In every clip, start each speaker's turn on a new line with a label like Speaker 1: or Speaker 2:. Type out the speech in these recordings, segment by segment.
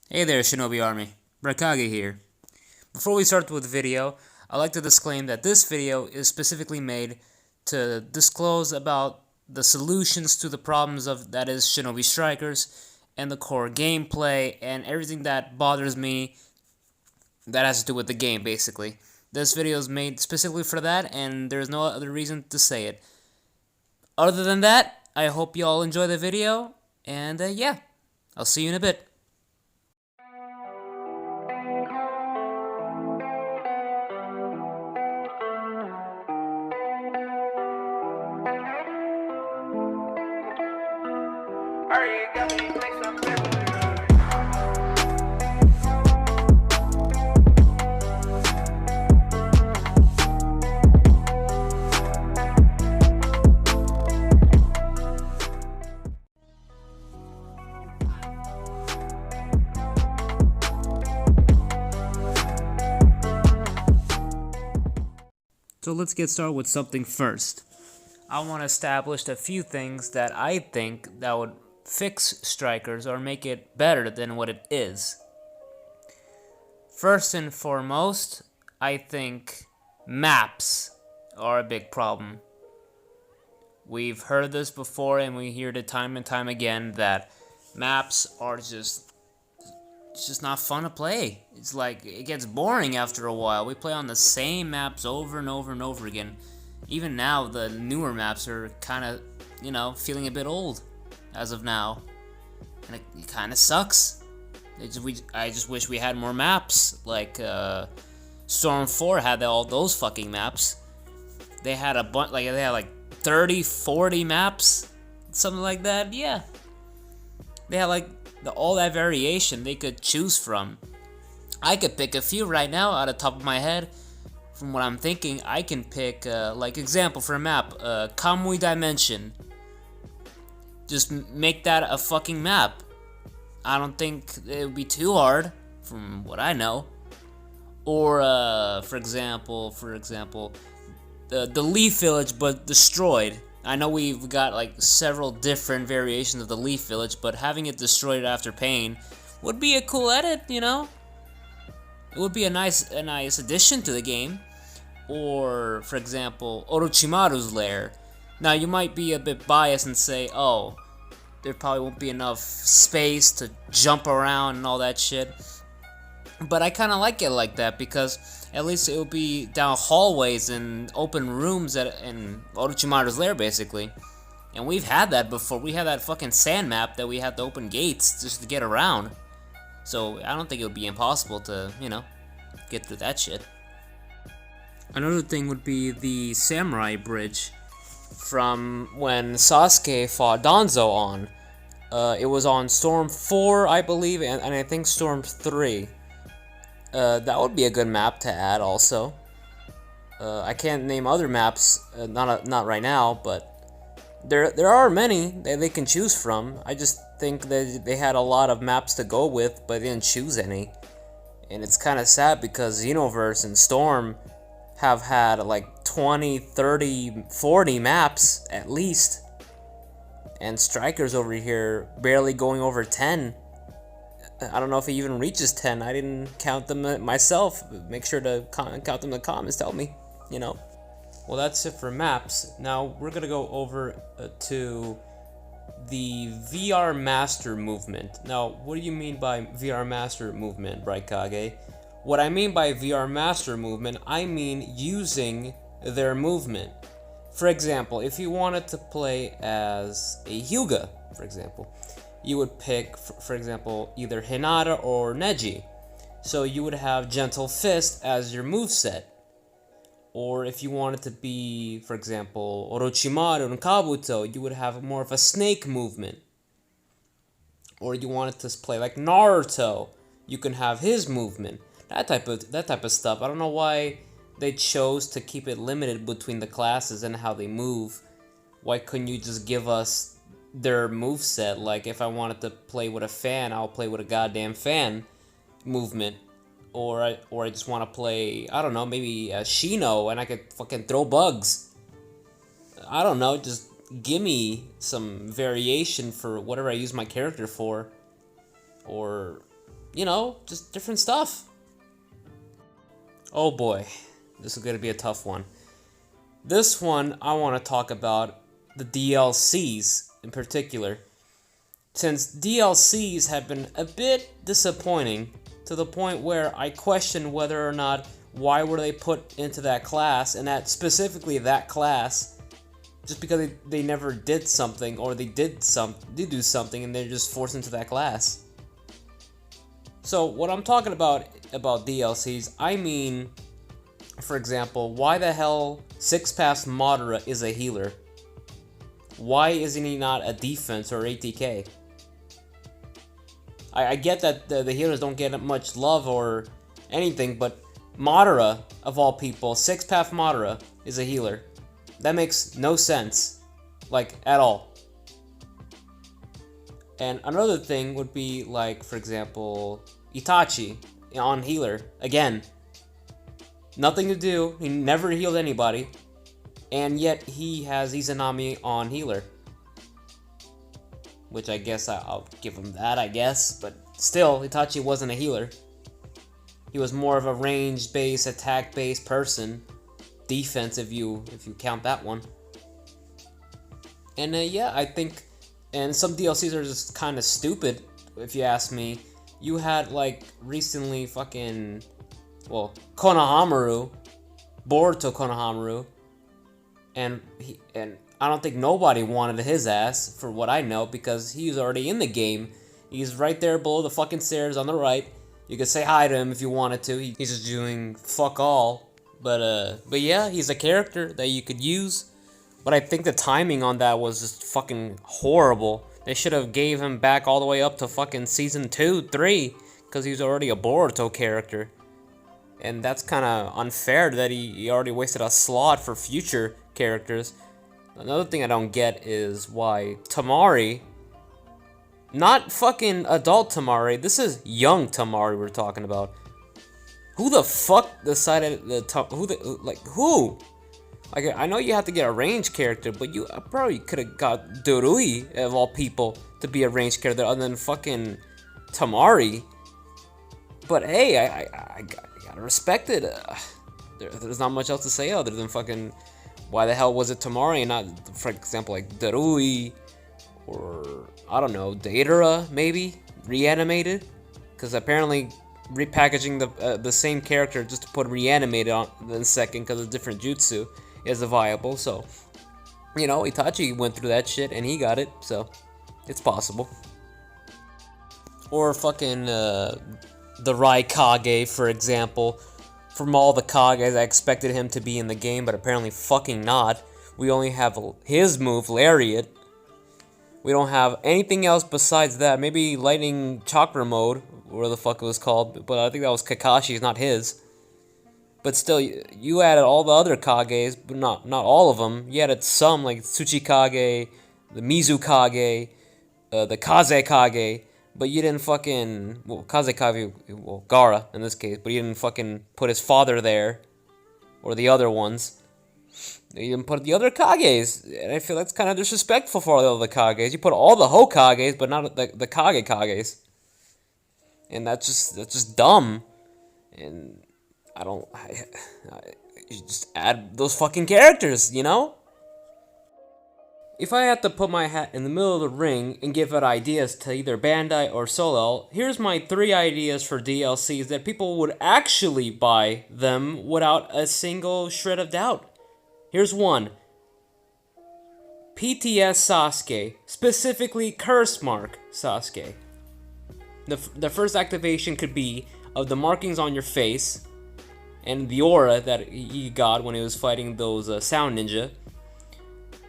Speaker 1: Hey there, Shinobi Army. Brykage here. Before we start with the video, I'd like to disclaim that this video is specifically made to disclose about the solutions to the problems of that is Shinobi Strikers and the core gameplay and everything that bothers me that has to do with the game, basically. This video is made specifically for that, and there's no other reason to say it. Other than that, I hope you all enjoy the video, and yeah, I'll see you in a bit. So let's get started with something first. I want to establish a few things that I think that would fix Strikers or make it better than what it is. First and foremost, I think maps are a big problem. We've heard this before and we hear it time and time again that maps are just not fun to play. It's like, it gets boring after a while. We play on the same maps over and over and over again. Even now, the newer maps are kind of, feeling a bit old as of now. And it kind of sucks. I just wish we had more maps. Like, Storm 4 had all those fucking maps. They had a bunch, they had 30, 40 maps. Something like that, yeah. They had all that variation they could choose from. I could pick a few right now out of the top of my head. From what I'm thinking, I can pick, example for a map, Kamui Dimension. Just make that a fucking map. I don't think it would be too hard, from what I know. Or, for example, the Leaf Village, but destroyed. I know we've got several different variations of the Leaf Village, but having it destroyed after pain would be a cool edit, It would be a nice addition to the game. Or, for example, Orochimaru's lair. Now, you might be a bit biased and say, oh, there probably won't be enough space to jump around and all that shit. But I kind of like it like that because at least it will be down hallways and open rooms in Orochimaru's lair, basically. And we've had that before. We had that fucking sand map that we had to open gates just to get around. So I don't think it would be impossible to, get through that shit. Another thing would be the Samurai Bridge from when Sasuke fought Danzo on. It was on Storm 4, I believe, and I think Storm 3. That would be a good map to add also. I can't name other maps, not right now, but there are many that they can choose from. I just think that they had a lot of maps to go with, but they didn't choose any. And it's kind of sad because Xenoverse and Storm have had 20, 30, 40 maps at least. And Strikers over here barely going over 10. I don't know if he even reaches 10. I didn't count them myself. Make sure to count them in the comments. Tell me, Well, that's it for maps. Now, we're going to go over to the VR Master movement. Now, what do you mean by VR Master movement, Brykage? What I mean by VR Master movement, I mean using their movement. For example, if you wanted to play as a Hyuga, for example, you would pick, for example, either Hinata or Neji. So you would have Gentle Fist as your moveset. Or if you wanted to be, for example, Orochimaru and Kabuto, you would have more of a snake movement. Or you wanted to play like Naruto, you can have his movement. That type of stuff. I don't know why they chose to keep it limited between the classes and how they move. Why couldn't you just give us their moveset? Like, if I wanted to play with a fan, I'll play with a goddamn fan movement. Or I just want to play, I don't know, maybe a Shino and I could fucking throw bugs. I don't know, just give me some variation for whatever I use my character for. Or you know, just different stuff. Oh boy, this is gonna be a tough one. This one, I want to talk about the DLCs in particular. Since DLCs have been a bit disappointing to the point where I question whether or not why were they put into that class, and that specifically that class, just because they never did something, or they did do something and they're just forced into that class. So what I'm talking about DLCs, I mean, for example, why the hell 6-Pass Madara is a healer? Why isn't he not a defense or ATK? I get that the healers don't get much love or anything, but Madara, of all people, 6-Path Madara is a healer. That makes no sense, like, at all. And another thing would be, like, for example, Itachi on healer. Again, nothing to do, he never healed anybody, and yet he has Izanami on healer. Which I guess I'll give him that, I guess. But still, Itachi wasn't a healer. He was more of a range-based, attack-based person. Defense, if you count that one. And yeah, I think... And some DLCs are just kind of stupid, if you ask me. You had, like, recently fucking... Well, Konohamaru. Boruto Konohamaru. And I don't think nobody wanted his ass, for what I know, because he's already in the game. He's right there below the fucking stairs on the right. You could say hi to him if you wanted to. He's just doing fuck all. But yeah, he's a character that you could use. But I think the timing on that was just fucking horrible. They should have gave him back all the way up to fucking season 2, 3, because he's already a Boruto character. And that's kind of unfair that he already wasted a slot for future characters. Another thing I don't get is why Tamari, not fucking adult Tamari, this is young Tamari we're talking about. Who the fuck decided who? Like, I know you have to get a ranged character, but you probably could have got Dorui, of all people, to be a ranged character other than fucking Tamari. But hey, I gotta respect it. There's not much else to say other than fucking... Why the hell was it Tamari and not, for example, like Darui, or I don't know, Deidara maybe reanimated? Because apparently repackaging the same character just to put reanimated on the second because of different jutsu is viable. So, you know, Itachi went through that shit and he got it, so it's possible. Or fucking the Brykage, for example. From all the Kages, I expected him to be in the game, but apparently fucking not. We only have his move, Lariat. We don't have anything else besides that. Maybe Lightning Chakra Mode, whatever the fuck it was called, but I think that was Kakashi's, not his. But still, you added all the other Kages, but not all of them. You added some, like Tsuchikage, the Mizukage, the Kazekage. But you didn't fucking... Well, Kazekage... Well, Gaara, in this case. But you didn't fucking put his father there. Or the other ones. You didn't put the other Kages. And I feel that's kind of disrespectful for all the Kages. You put all the Hokages, but not the Kage-Kages. And that's just dumb. And I don't... you just add those fucking characters, you know? If I had to put my hat in the middle of the ring and give out ideas to either Bandai or Soleil, here's my 3 ideas for DLCs that people would actually buy them without a single shred of doubt. Here's 1. PTS Sasuke, specifically Curse Mark Sasuke. The first activation could be of the markings on your face and the aura that he got when he was fighting those Sound Ninja.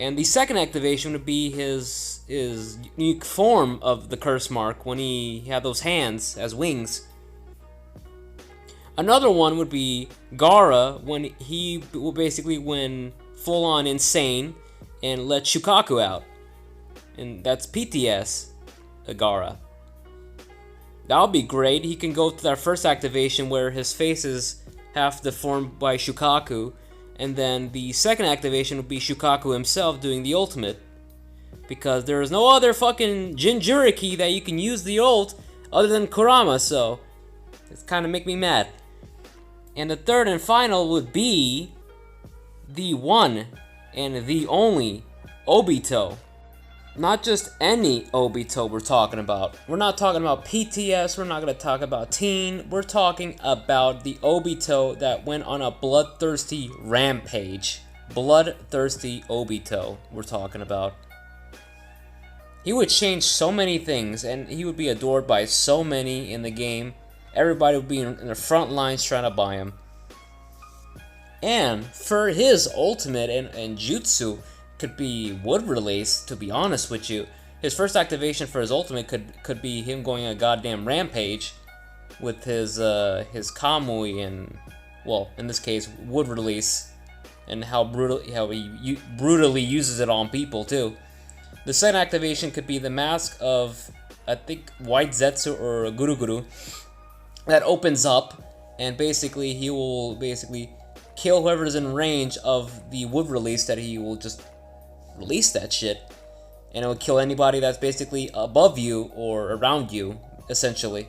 Speaker 1: And the second activation would be his unique form of the curse mark when he had those hands as wings. Another one would be Gaara when he basically went full on insane and let Shukaku out. And that's PTS Gaara. That would be great. He can go to that first activation where his face is half deformed by Shukaku. And then the second activation would be Shukaku himself doing the ultimate. Because there is no other fucking Jinchuriki that you can use the ult other than Kurama, so it's kind of make me mad. And the third and final would be the one and the only Obito. Not just any Obito we're talking about. We're not talking about PTS, we're not going to talk about Teen. We're talking about the Obito that went on a bloodthirsty rampage. Bloodthirsty Obito we're talking about. He would change so many things, and he would be adored by so many in the game. Everybody would be in the front lines trying to buy him. And for his ultimate and jutsu, could be wood release, to be honest with you. His first activation for his ultimate could be him going a goddamn rampage with his Kamui and, well, in this case, wood release, and how he brutally uses it on people too. The second activation could be the mask of, I think, White Zetsu or Guru Guru, that opens up, and basically he will kill whoever's in range of the wood release. That he will just release that shit, and it will kill anybody that's basically above you or around you, essentially.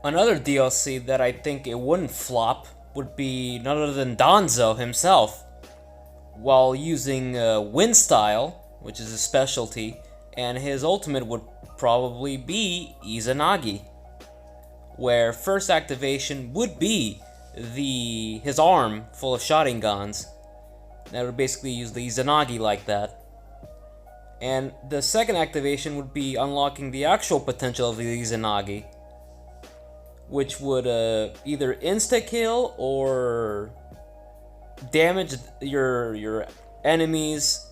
Speaker 1: Another DLC that I think it wouldn't flop would be none other than Danzo himself, while using Wind Style, which is his specialty, and his ultimate would probably be Izanagi, where first activation would be his arm full of Sharingans. That would basically use the Izanagi like that. And the second activation would be unlocking the actual potential of the Izanagi, which would either insta-kill or damage your enemies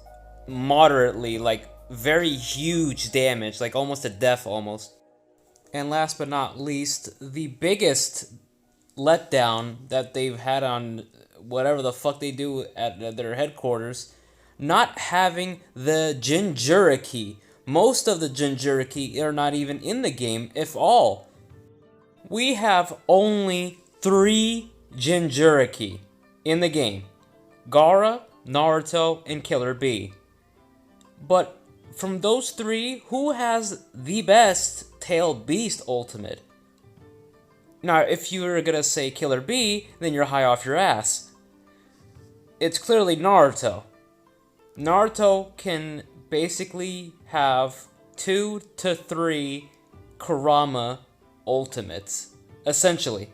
Speaker 1: moderately, like very huge damage, like almost to death almost. And last but not least, the biggest letdown that they've had on whatever the fuck they do at their headquarters, not having the Jinchuriki. Most of the Jinchuriki are not even in the game, if all. We have only 3 Jinchuriki in the game: Gaara, Naruto, and Killer Bee. But from those 3, who has the best Tailed Beast ultimate? Now, if you're gonna say Killer Bee, then you're high off your ass. It's clearly Naruto. Naruto can basically have 2 to 3 Kurama ultimates, essentially.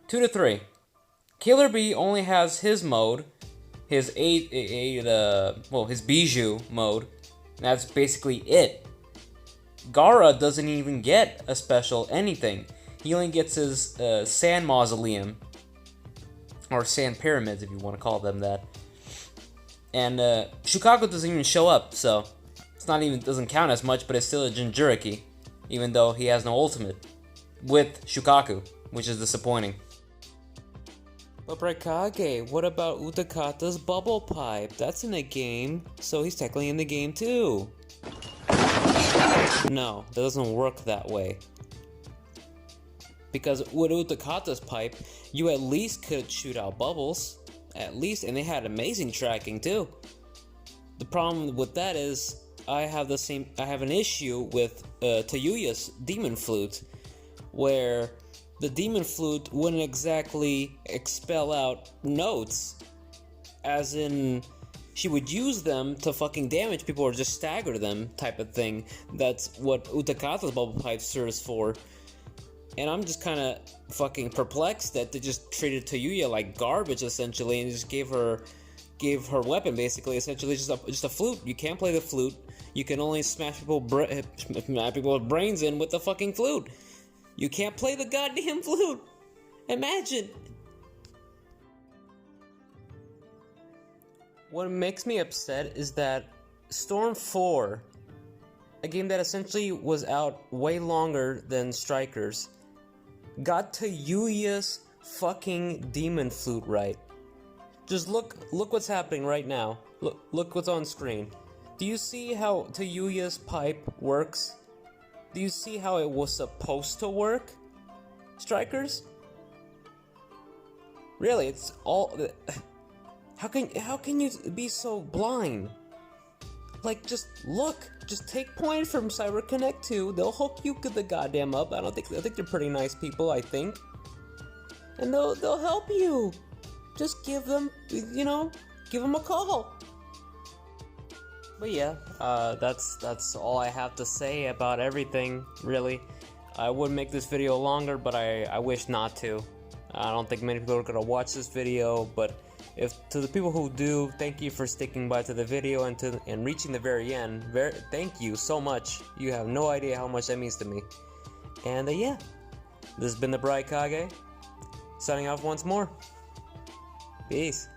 Speaker 1: 2 to 3. Killer Bee only has his mode, his his Bijou mode. That's basically it. Gaara doesn't even get a special anything. He only gets his Sand Mausoleum, or Sand Pyramids if you want to call them that. And Shukaku doesn't even show up, so it's not even, doesn't count as much, but it's still a Jinchuriki, even though he has no ultimate with Shukaku, which is disappointing. But Brykage, what about Utakata's bubble pipe? That's in the game, so he's technically in the game too. No, that doesn't work that way. Because with Utakata's pipe, you at least could shoot out bubbles. At least, and they had amazing tracking too. The problem with that is, I have an issue with Tayuya's Demon Flute, where the Demon Flute wouldn't exactly expel out notes, as in, she would use them to fucking damage people or just stagger them type of thing. That's what Utakata's bubble pipe serves for. And I'm just kind of fucking perplexed that they just treated Tayuya like garbage, essentially, and just gave her weapon, basically, essentially just a flute. You can't play the flute. You can only smash people's brains in with the fucking flute. You can't play the goddamn flute. Imagine. What makes me upset is that Storm 4, a game that essentially was out way longer than Strikers, got Tayuya's fucking Demon Flute right. Just look what's happening right now. Look what's on screen. Do you see how Tayuya's pipe works? Do you see how it was supposed to work? Strikers? Really, it's all... How can you be so blind?
Speaker 2: like, just look, just take point from Cyber Connect 2. They'll hook you the goddamn up. I think they're pretty nice people, I think. And they'll help you. Just give them, you know, give them a call. But yeah, that's all I have to say about everything, really. I would make this video longer, but I wish not to. I don't think many people are gonna watch this video, but to the people who do, thank you for sticking by to the video and reaching the very end. Thank you so much. You have no idea how much that means to me. And yeah, this has been the Brykage, signing off once more. Peace.